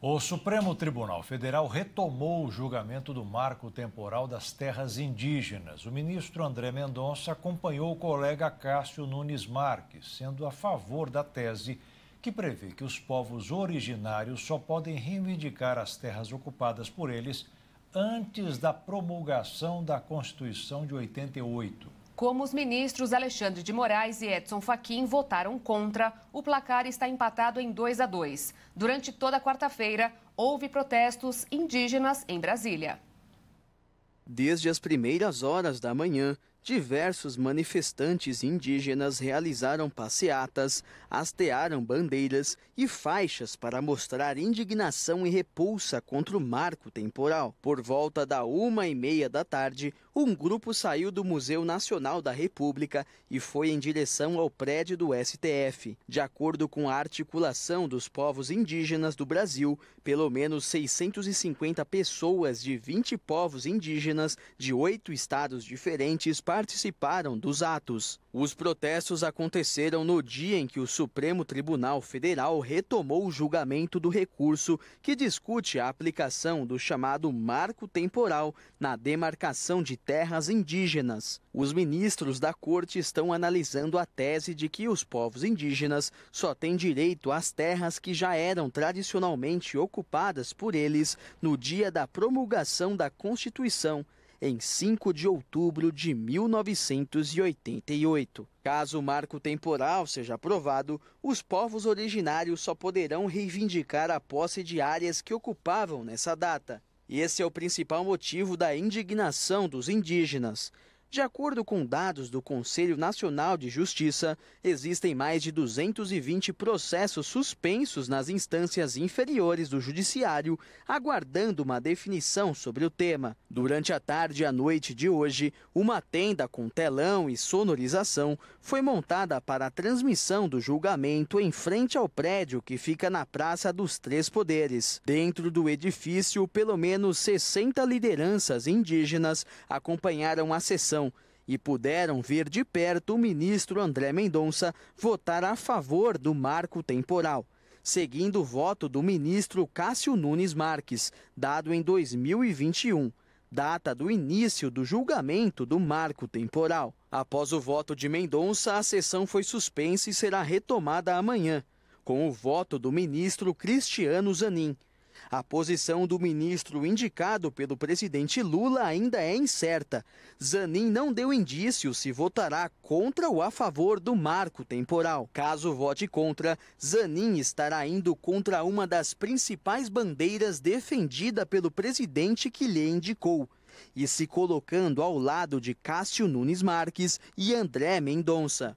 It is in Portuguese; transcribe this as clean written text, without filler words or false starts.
O Supremo Tribunal Federal retomou o julgamento do marco temporal das terras indígenas. O ministro André Mendonça acompanhou o colega Cássio Nunes Marques, sendo a favor da tese que prevê que os povos originários só podem reivindicar as terras ocupadas por eles antes da promulgação da Constituição de 88. Como os ministros Alexandre de Moraes e Edson Fachin votaram contra, o placar está empatado em 2-2. Durante toda a quarta-feira, houve protestos indígenas em Brasília. Desde as primeiras horas da manhã, diversos manifestantes indígenas realizaram passeatas, hastearam bandeiras e faixas para mostrar indignação e repulsa contra o marco temporal. Por volta da 1h30 da tarde, um grupo saiu do Museu Nacional da República e foi em direção ao prédio do STF. De acordo com a articulação dos povos indígenas do Brasil, pelo menos 650 pessoas de 20 povos indígenas de 8 estados diferentes participaram dos atos. Os protestos aconteceram no dia em que o Supremo Tribunal Federal retomou o julgamento do recurso que discute a aplicação do chamado marco temporal na demarcação de terras indígenas. Os ministros da Corte estão analisando a tese de que os povos indígenas só têm direito às terras que já eram tradicionalmente ocupadas por eles no dia da promulgação da Constituição, em 5 de outubro de 1988. Caso o marco temporal seja aprovado, os povos originários só poderão reivindicar a posse de áreas que ocupavam nessa data. E esse é o principal motivo da indignação dos indígenas. De acordo com dados do Conselho Nacional de Justiça, existem mais de 220 processos suspensos nas instâncias inferiores do Judiciário, aguardando uma definição sobre o tema. Durante a tarde e a noite de hoje, uma tenda com telão e sonorização foi montada para a transmissão do julgamento em frente ao prédio que fica na Praça dos Três Poderes. Dentro do edifício, pelo menos 60 lideranças indígenas acompanharam a sessão e puderam ver de perto o ministro André Mendonça votar a favor do marco temporal, seguindo o voto do ministro Cássio Nunes Marques, dado em 2021, data do início do julgamento do marco temporal. Após o voto de Mendonça, a sessão foi suspensa e será retomada amanhã, com o voto do ministro Cristiano Zanin. A posição do ministro indicado pelo presidente Lula ainda é incerta. Zanin não deu indício se votará contra ou a favor do marco temporal. Caso vote contra, Zanin estará indo contra uma das principais bandeiras defendida pelo presidente que lhe indicou e se colocando ao lado de Cássio Nunes Marques e André Mendonça.